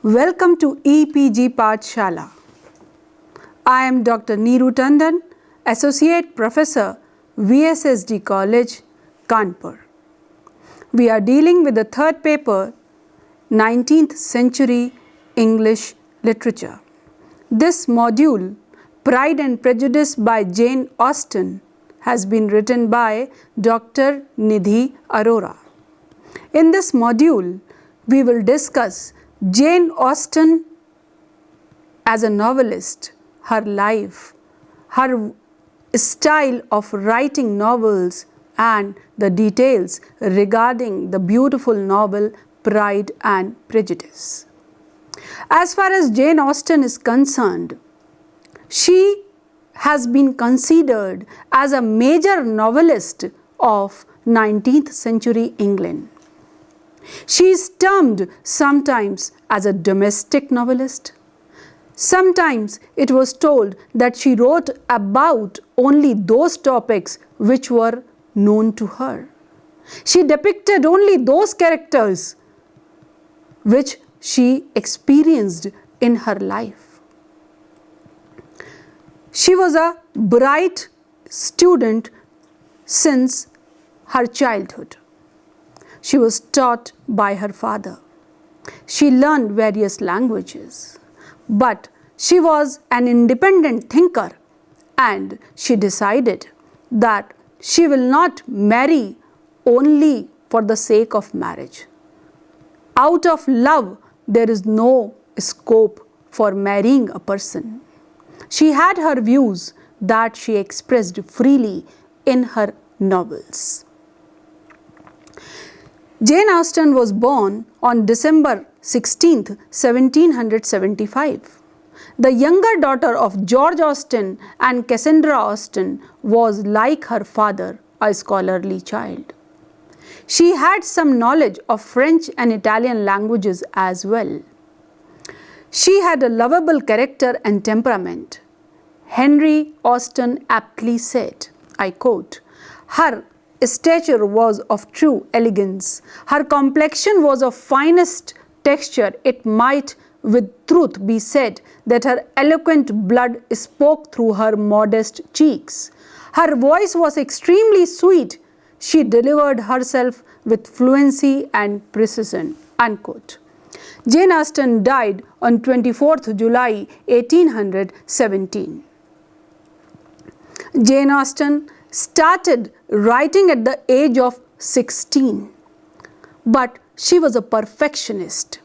Welcome to EPG Pathshala. I am Dr. Neeru Tandon, Associate Professor, VSSD College, Kanpur. We are dealing with the third paper, 19th century English literature. This module, Pride and Prejudice by Jane Austen, has been written by Dr. Nidhi Arora. In this module, we will discuss Jane Austen as a novelist, her life, her style of writing novels, and the details regarding the beautiful novel Pride and Prejudice. As far as Jane Austen is concerned, she has been considered as a major novelist of 19th century England. She is termed sometimes as a domestic novelist. Sometimes it was told that she wrote about only those topics which were known to her. She depicted only those characters which she experienced in her life. She was a bright student since her childhood. She was taught by her father. She learned various languages, but she was an independent thinker and she decided that she will not marry only for the sake of marriage. Out of love, there is no scope for marrying a person. She had her views that she expressed freely in her novels. Jane Austen was born on December 16, 1775. The younger daughter of George Austen and Cassandra Austen was, like her father, a scholarly child. She had some knowledge of French and Italian languages as well. She had a lovable character and temperament. Henry Austen aptly said, I quote, "Her stature was of true elegance. Her complexion was of finest texture. It might with truth be said that her eloquent blood spoke through her modest cheeks. Her voice was extremely sweet. She delivered herself with fluency and precision." Unquote. Jane Austen died on 24th July 1817. Jane Austen started writing at the age of 16, but she was a perfectionist.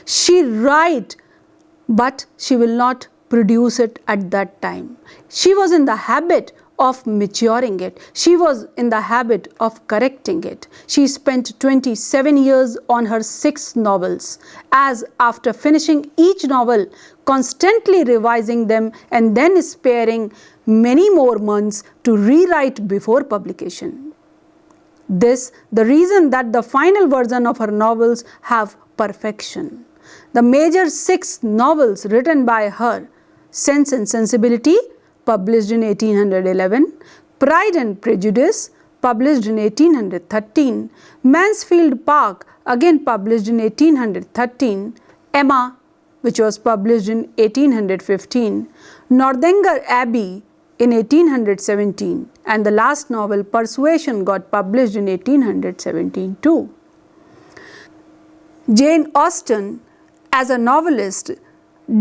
She write, but she will not produce it at that time. She was in the habit of maturing it. She was in the habit of correcting it. She spent 27 years on her 6 novels, as after finishing each novel, constantly revising them and then sparing many more months to rewrite before publication. This the reason that the final version of her novels have perfection. The major 6 novels written by her, Sense and Sensibility, published in 1811, Pride and Prejudice, published in 1813, Mansfield Park, again published in 1813, Emma, which was published in 1815, Northanger Abbey in 1817, and the last novel, Persuasion, got published in 1817 too. Jane Austen, as a novelist,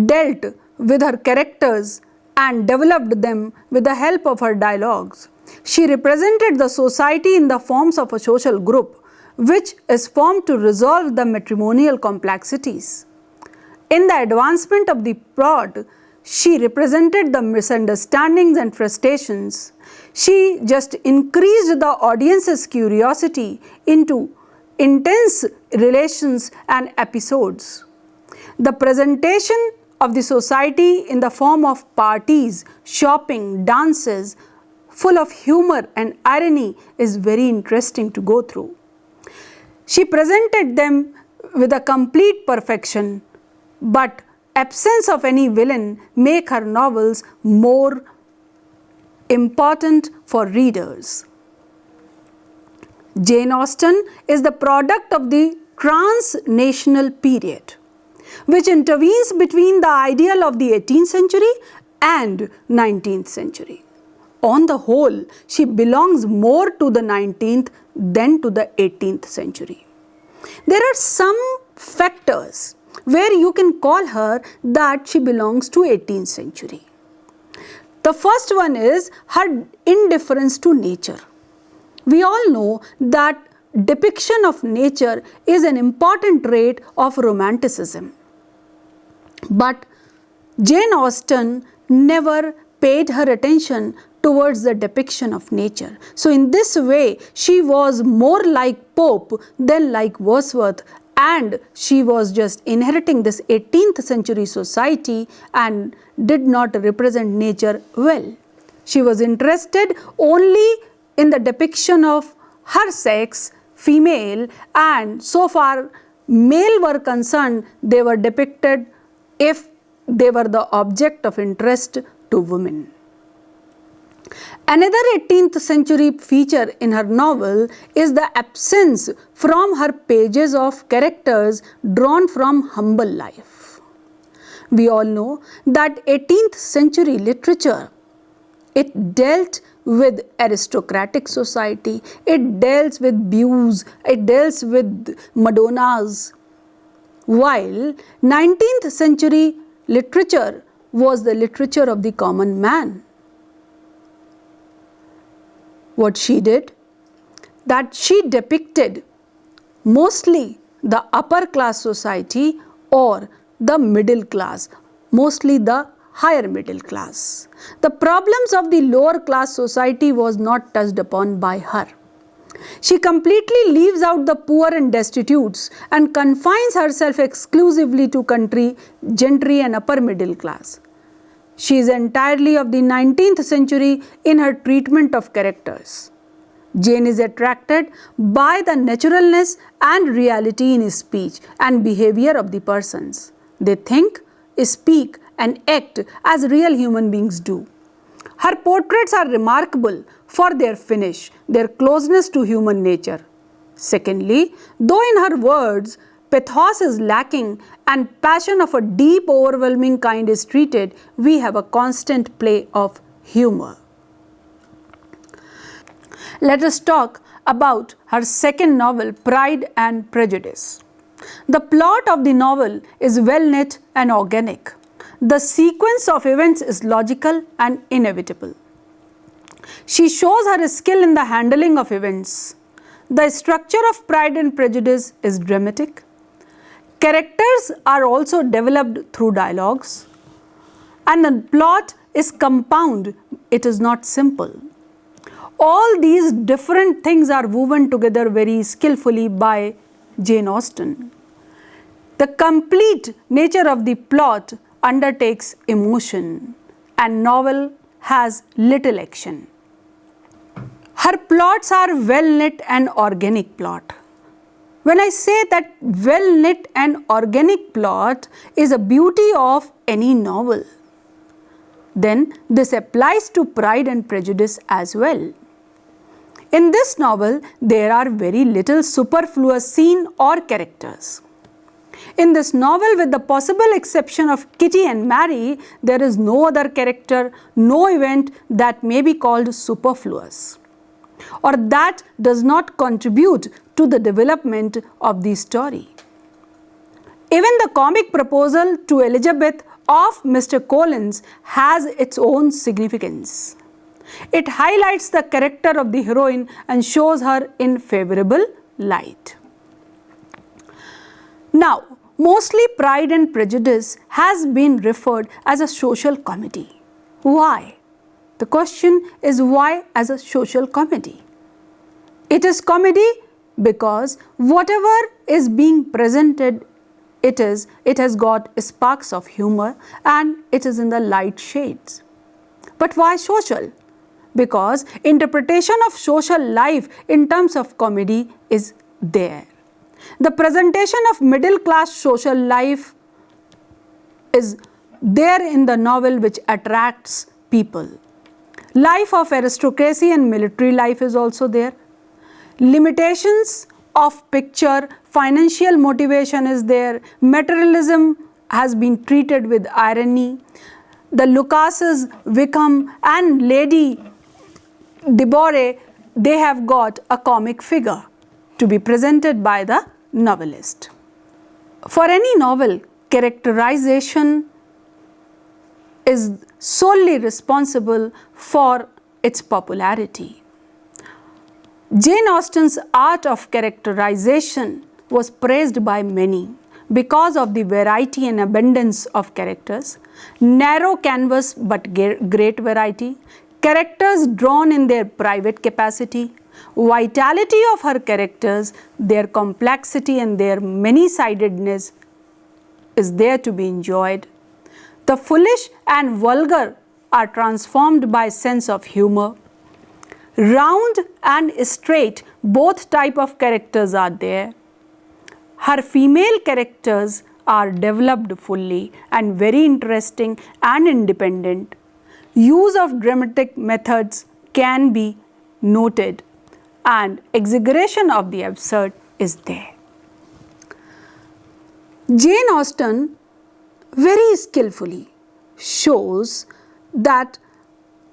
dealt with her characters and developed them with the help of her dialogues. She represented the society in the forms of a social group, which is formed to resolve the matrimonial complexities. In the advancement of the plot, she represented the misunderstandings and frustrations. She just increased the audience's curiosity into intense relations and episodes. The presentation of the society in the form of parties, shopping, dances, full of humor and irony is very interesting to go through. She presented them with a complete perfection, but absence of any villain make her novels more important for readers. Jane Austen is the product of the Transitional period. which intervenes between the ideal of the 18th century and 19th century. On the whole, she belongs more to the 19th than to the 18th century. There are some factors where you can call her that she belongs to 18th century. The first one is her indifference to nature. We all know that depiction of nature is an important trait of Romanticism. But Jane Austen never paid her attention towards the depiction of nature. So in this way, she was more like Pope than like Wordsworth, and she was just inheriting this 18th century society and did not represent nature well. She was interested only in the depiction of her sex, female, and so far male were concerned, they were depicted if they were the object of interest to women. Another 18th century feature in her novel is the absence from her pages of characters drawn from humble life. We all know that 18th century literature, it dealt with aristocratic society, it deals with beaux, it deals with Madonnas, while 19th century literature was the literature of the common man. What she did, that she depicted mostly the upper class society or the middle class, mostly the higher middle class. The problems of the lower class society was not touched upon by her. She completely leaves out the poor and destitutes and confines herself exclusively to country, gentry and upper middle class. She is entirely of the 19th century in her treatment of characters. Jane is attracted by the naturalness and reality in speech and behavior of the persons. They think, speak and act as real human beings do. Her portraits are remarkable for their finish, their closeness to human nature. Secondly, though in her words pathos is lacking and passion of a deep, overwhelming kind is treated, we have a constant play of humor. Let us talk about her second novel, Pride and Prejudice. The plot of the novel is well knit and organic. The sequence of events is logical and inevitable. She shows her skill in the handling of events. The structure of Pride and Prejudice is dramatic. Characters are also developed through dialogues, and the plot is compound, it is not simple. All these different things are woven together very skillfully by Jane Austen. The complete nature of the plot undertakes emotion, and novel has little action. Her plots are well knit and organic plot. When I say that well knit and organic plot is a beauty of any novel, then this applies to Pride and Prejudice as well. In this novel, there are very little superfluous scene or characters. In this novel, with the possible exception of Kitty and Mary, there is no other character, no event that may be called superfluous, or that does not contribute to the development of the story. Even the comic proposal to Elizabeth of Mr. Collins has its own significance. It highlights the character of the heroine and shows her in favorable light. Now, mostly Pride and Prejudice has been referred as a social comedy. Why? The question is why as a social comedy? It is comedy because whatever is being presented, it has got sparks of humor and it is in the light shades. But why social? Because interpretation of social life in terms of comedy is there. The presentation of middle class social life is there in the novel, which attracts people. Life of aristocracy and military life is also there. Limitations of picture financial motivation is there, materialism has been treated with irony. The Lucases, Wickham and Lady Deborah, they have got a comic figure to be presented by the novelist. For any novel, characterization is solely responsible for its popularity. Jane Austen's art of characterization was praised by many because of the variety and abundance of characters, narrow canvas but great variety, characters drawn in their private capacity, vitality of her characters, their complexity and their many-sidedness is there to be enjoyed. The foolish and vulgar are transformed by sense of humor. Round and straight, both type of characters are there. Her female characters are developed fully and very interesting and independent. Use of dramatic methods can be noted and exaggeration of the absurd is there. Jane Austen very skillfully shows that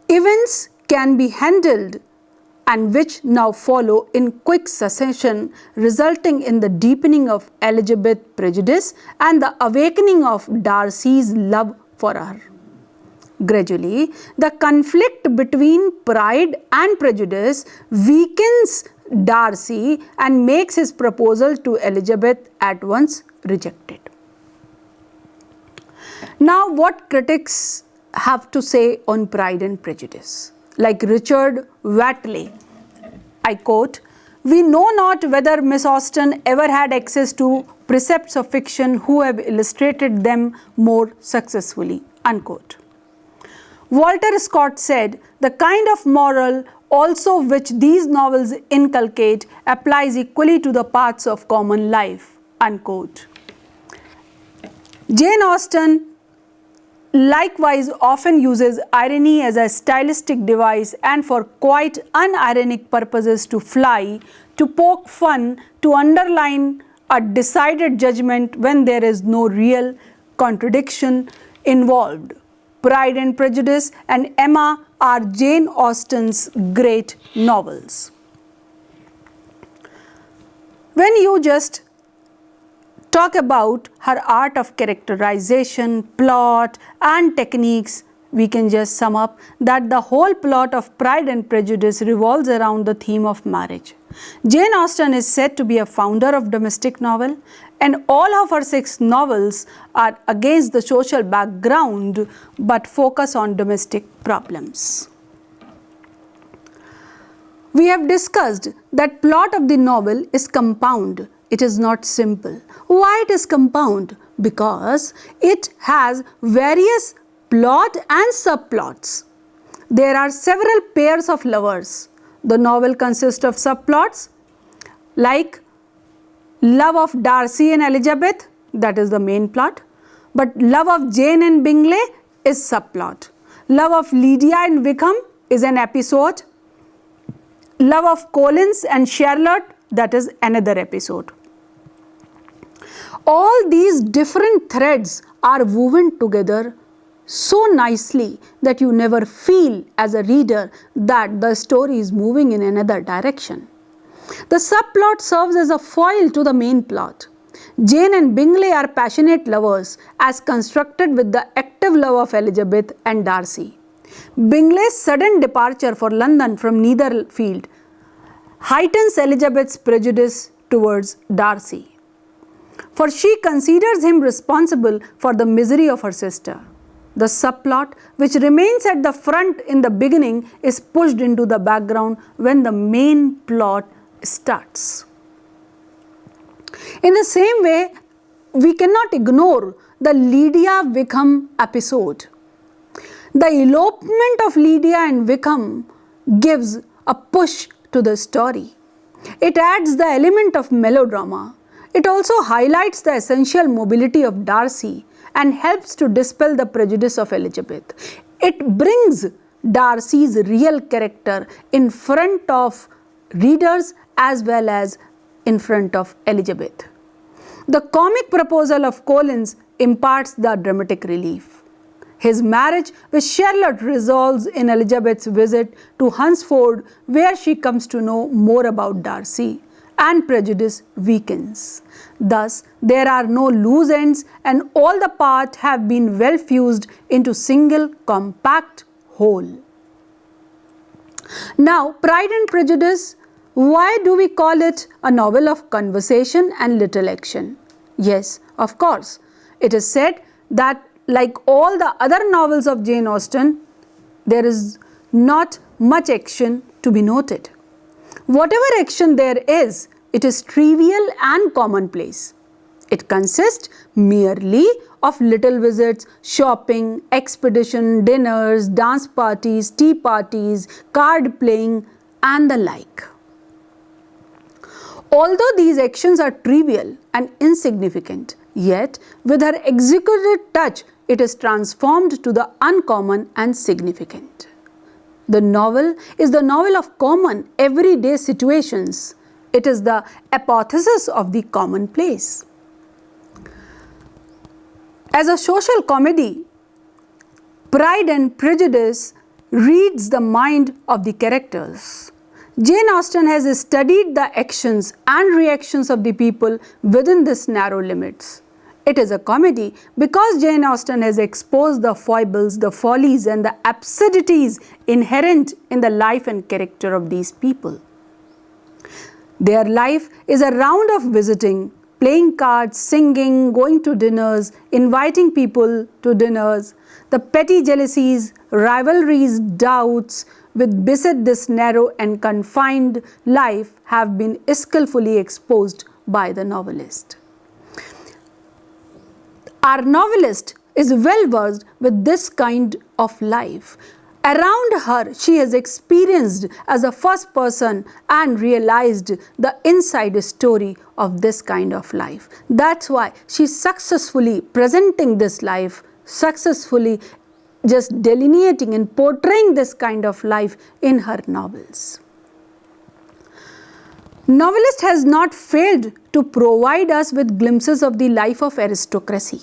events can be handled and which now follow in quick succession, resulting in the deepening of Elizabeth's prejudice and the awakening of Darcy's love for her. Gradually, the conflict between pride and prejudice weakens Darcy and makes his proposal to Elizabeth at once rejected. Now, what critics have to say on Pride and Prejudice? Like Richard Whatley, I quote, "We know not whether Miss Austen ever had access to precepts of fiction who have illustrated them more successfully," unquote. Walter Scott said, "The kind of moral also which these novels inculcate applies equally to the paths of common life," unquote. Jane Austen likewise often uses irony as a stylistic device and for quite unironic purposes to fly, to poke fun, to underline a decided judgment when there is no real contradiction involved. Pride and Prejudice and Emma are Jane Austen's great novels. When you just talk about her art of characterization, plot and techniques, we can just sum up that the whole plot of Pride and Prejudice revolves around the theme of marriage. Jane Austen is said to be a founder of domestic novel, and all of her 6 novels are against the social background but focus on domestic problems. We have discussed that plot of the novel is compound. It is not simple. Why it is compound? Because it has various plot and subplots. There are several pairs of lovers. The novel consists of subplots like love of Darcy and Elizabeth, that is the main plot, but love of Jane and Bingley is subplot. Love of Lydia and Wickham is an episode. Love of Collins and Charlotte, that is another episode. All these different threads are woven together so nicely that you never feel as a reader that the story is moving in another direction. The subplot serves as a foil to the main plot. Jane and Bingley are passionate lovers as constructed with the active love of Elizabeth and Darcy. Bingley's sudden departure for London from Netherfield heightens Elizabeth's prejudice towards Darcy, for she considers him responsible for the misery of her sister. The subplot, which remains at the front in the beginning, is pushed into the background when the main plot starts. In the same way, we cannot ignore the Lydia Wickham episode. The elopement of Lydia and Wickham gives a push to the story. It adds the element of melodrama. It also highlights the essential mobility of Darcy and helps to dispel the prejudice of Elizabeth. It brings Darcy's real character in front of readers as well as in front of Elizabeth. The comic proposal of Collins imparts the dramatic relief. His marriage with Charlotte resolves in Elizabeth's visit to Hunsford, where she comes to know more about Darcy, and prejudice weakens. Thus, there are no loose ends, and all the parts have been well fused into single compact whole. Now, Pride and Prejudice, why do we call it a novel of conversation and little action? Yes, of course. It is said that like all the other novels of Jane Austen, there is not much action to be noted. Whatever action there is, it is trivial and commonplace. It consists merely of little visits, shopping, expedition, dinners, dance parties, tea parties, card playing, and the like. Although these actions are trivial and insignificant, yet with her executed touch, it is transformed to the uncommon and significant. The novel is the novel of common, everyday situations. It is the apotheosis of the commonplace. As a social comedy, Pride and Prejudice reads the mind of the characters. Jane Austen has studied the actions and reactions of the people within this narrow limits. It is a comedy because Jane Austen has exposed the foibles, the follies, and the absurdities inherent in the life and character of these people. Their life is a round of visiting, playing cards, singing, going to dinners, inviting people to dinners. The petty jealousies, rivalries, doubts which beset this narrow and confined life have been skillfully exposed by the novelist. Our novelist is well versed with this kind of life. Around her, she has experienced as a first person and realized the inside story of this kind of life. That's why she's successfully presenting this life, successfully just delineating and portraying this kind of life in her novels. Novelist has not failed to provide us with glimpses of the life of aristocracy.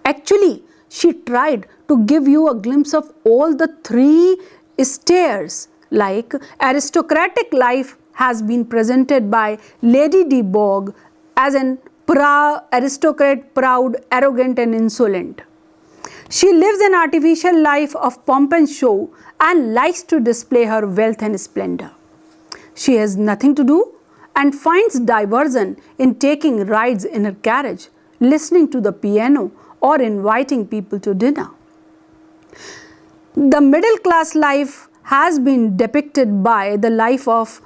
Actually, she tried to give you a glimpse of all the three stairs, like aristocratic life has been presented by Lady de Bourgh as an aristocrat, proud, arrogant and insolent. She lives an artificial life of pomp and show and likes to display her wealth and splendor. She has nothing to do and finds diversion in taking rides in her carriage, listening to the piano or inviting people to dinner. The middle class life has been depicted by the life of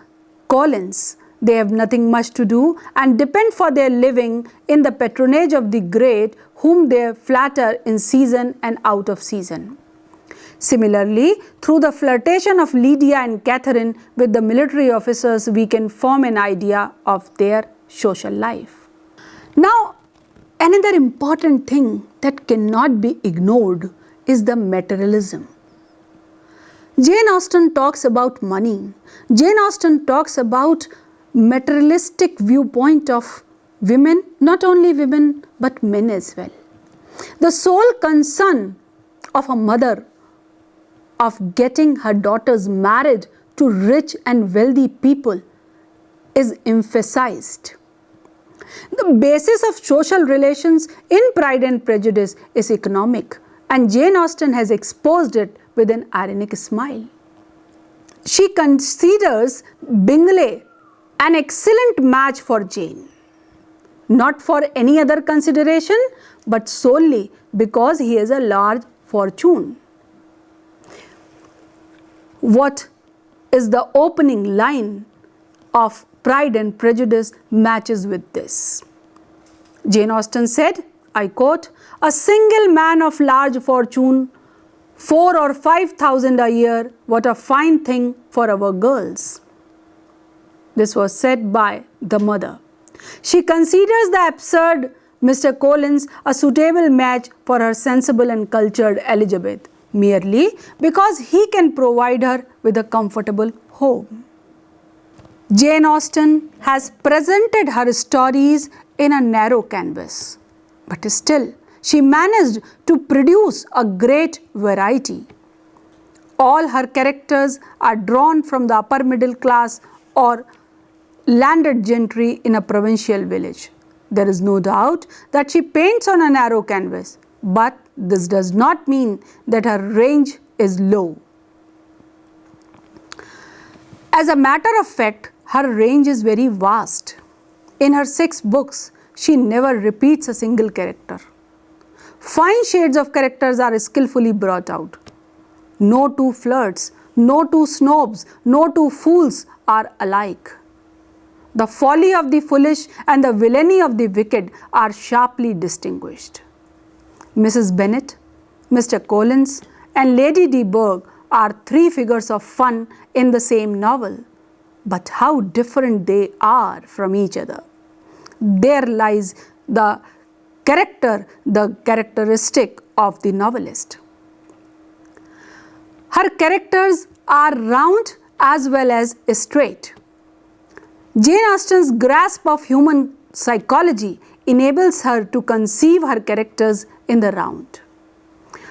Collins. They have nothing much to do and depend for their living in the patronage of the great whom they flatter in season and out of season. Similarly, through the flirtation of Lydia and Catherine with the military officers, we can form an idea of their social life. Now, another important thing that cannot be ignored is the materialism. Jane Austen talks about money. Jane Austen talks about materialistic viewpoint of women, not only women but men as well. The sole concern of a mother of getting her daughters married to rich and wealthy people is emphasized. The basis of social relations in Pride and Prejudice is economic, and Jane Austen has exposed it with an ironic smile. She considers Bingley an excellent match for Jane, not for any other consideration, but solely because he has a large fortune. What is the opening line of Pride and Prejudice matches with this? Jane Austen said, I quote, "A single man of large fortune, 4,000 or 5,000 a year, what a fine thing for our girls." This was said by the mother. She considers the absurd Mr. Collins a suitable match for her sensible and cultured Elizabeth, merely because he can provide her with a comfortable home. Jane Austen has presented her stories in a narrow canvas, but still she managed to produce a great variety. All her characters are drawn from the upper middle class or landed gentry in a provincial village. There is no doubt that she paints on a narrow canvas, but this does not mean that her range is low. As a matter of fact, her range is very vast. In her 6 books, she never repeats a single character. Fine shades of characters are skillfully brought out. No two flirts, no two snobs, no two fools are alike. The folly of the foolish and the villainy of the wicked are sharply distinguished. Mrs. Bennet, Mr. Collins, and Lady de Bourgh are 3 figures of fun in the same novel, but how different they are from each other. There lies the character, the characteristic of the novelist. Her characters are round as well as straight. Jane Austen's grasp of human psychology enables her to conceive her characters in the round.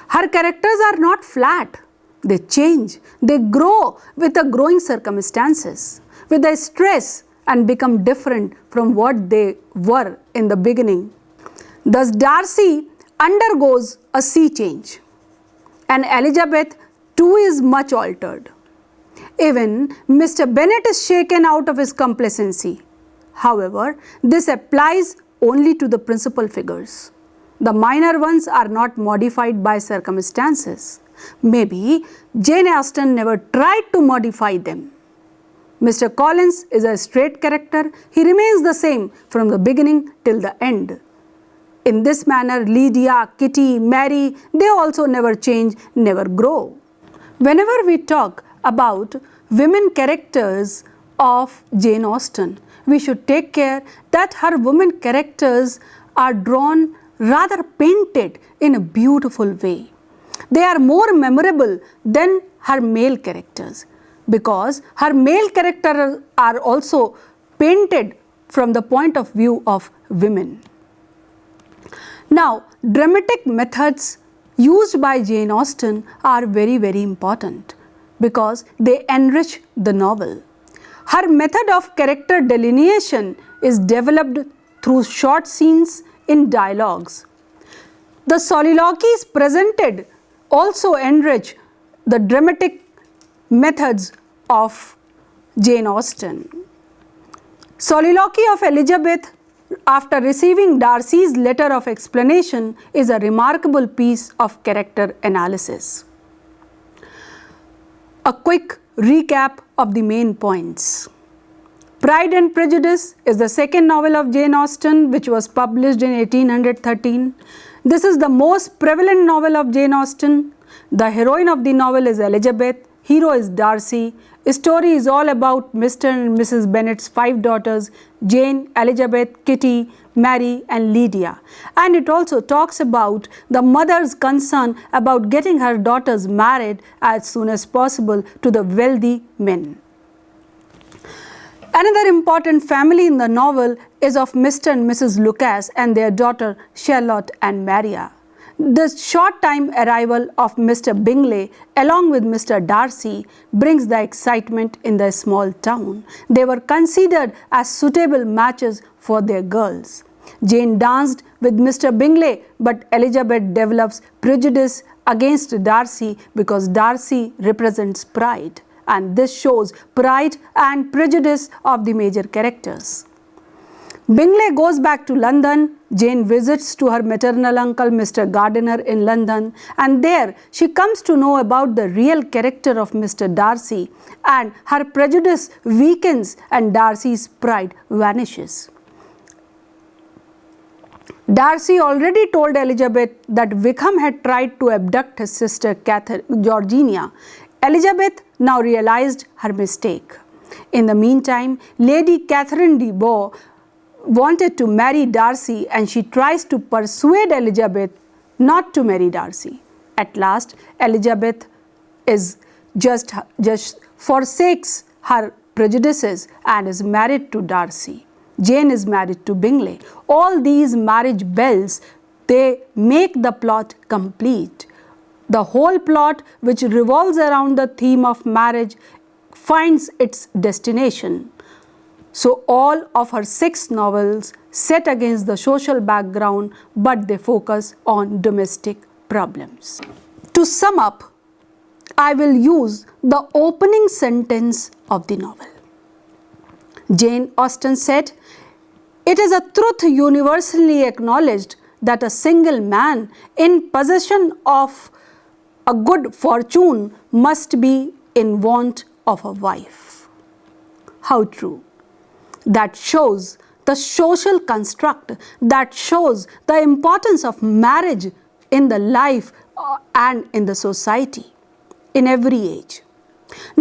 Her characters are not flat. They change, they grow with the growing circumstances, with the stress, and become different from what they were in the beginning. Thus Darcy undergoes a sea change, and Elizabeth too is much altered. Even Mr. Bennet is shaken out of his complacency. However, this applies only to the principal figures. The minor ones are not modified by circumstances. Maybe Jane Austen never tried to modify them. Mr. Collins is a straight character. He remains the same from the beginning till the end. In this manner, Lydia, Kitty, Mary, they also never change, never grow. Whenever we talk about women characters of Jane Austen, we should take care that her women characters are drawn rather painted in a beautiful way. They are more memorable than her male characters because her male characters are also painted from the point of view of women. Now, dramatic methods used by Jane Austen are very, very important because they enrich the novel. Her method of character delineation is developed through short scenes in dialogues. The soliloquies presented also enrich the dramatic methods of Jane Austen. Soliloquy of Elizabeth after receiving Darcy's letter of explanation is a remarkable piece of character analysis. A quick recap of the main points. Pride and Prejudice is the second novel of Jane Austen, which was published in 1813. This is the most prevalent novel of Jane Austen. The heroine of the novel is Elizabeth, hero is Darcy. Story is all about Mr. and Mrs. Bennet's 5 daughters, Jane, Elizabeth, Kitty, Mary and Lydia. And it also talks about the mother's concern about getting her daughters married as soon as possible to the wealthy men. Another important family in the novel is of Mr. and Mrs. Lucas and their daughter Charlotte and Maria. The short time arrival of Mr. Bingley along with Mr. Darcy brings the excitement in the small town. They were considered as suitable matches for their girls. Jane danced with Mr. Bingley, but Elizabeth develops prejudice against Darcy because Darcy represents pride, and this shows pride and prejudice of the major characters. Bingley goes back to London. Jane visits to her maternal uncle Mr. Gardiner in London, and there she comes to know about the real character of Mr. Darcy, and her prejudice weakens and Darcy's pride vanishes. Darcy already told Elizabeth that Wickham had tried to abduct his sister Georgiana. Elizabeth now realized her mistake. In the meantime, Lady Catherine de Bourgh wanted to marry Darcy, and she tries to persuade Elizabeth not to marry Darcy. At last, Elizabeth is just forsakes her Prejudices and is married to Darcy. Jane is married to Bingley. All these marriage bells, they make the plot complete. The whole plot, which revolves around the theme of marriage, finds its destination. So all of her 6 novels set against the social background, but they focus on domestic problems. To sum up, I will use the opening sentence of the novel. Jane Austen said, "It is a truth universally acknowledged that a single man in possession of a good fortune must be in want of a wife." How true. That shows the social construct, that shows the importance of marriage in the life and in the society, in every age.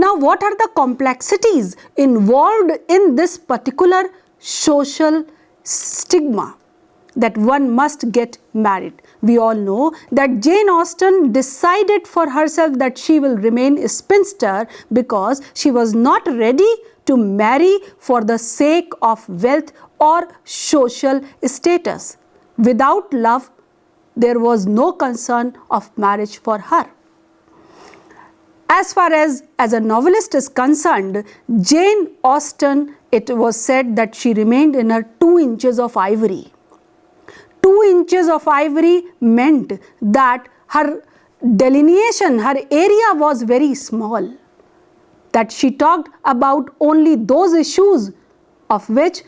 Now, what are the complexities involved in this particular social stigma that one must get married? We all know that Jane Austen decided for herself that she will remain a spinster because she was not ready to marry for the sake of wealth or social status. Without love, there was no concern of marriage for her. As far as a novelist is concerned, Jane Austen, it was said that she remained in her 2 inches of ivory. 2 inches of ivory meant that her delineation, her area was very small, that she talked about only those issues of which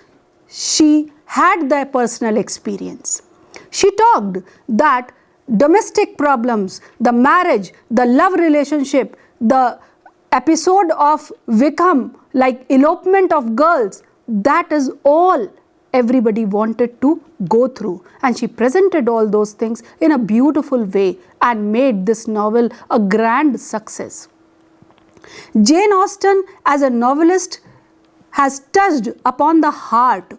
she had the personal experience. She talked that domestic problems, the marriage, the love relationship, the episode of Wickham, like elopement of girls, that is all everybody wanted to go through. And she presented all those things in a beautiful way and made this novel a grand success. Jane Austen as a novelist has touched upon the heart.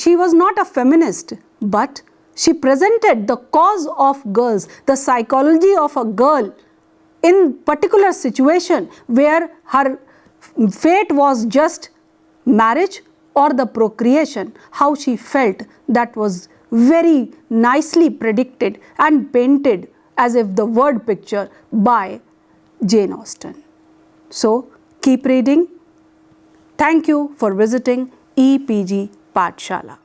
She was not a feminist, but she presented the cause of girls, the psychology of a girl in particular situation where her fate was just marriage or the procreation. How she felt, that was very nicely predicted and painted as if the word picture by Jane Austen. So keep reading. Thank you for visiting EPG Pathshala.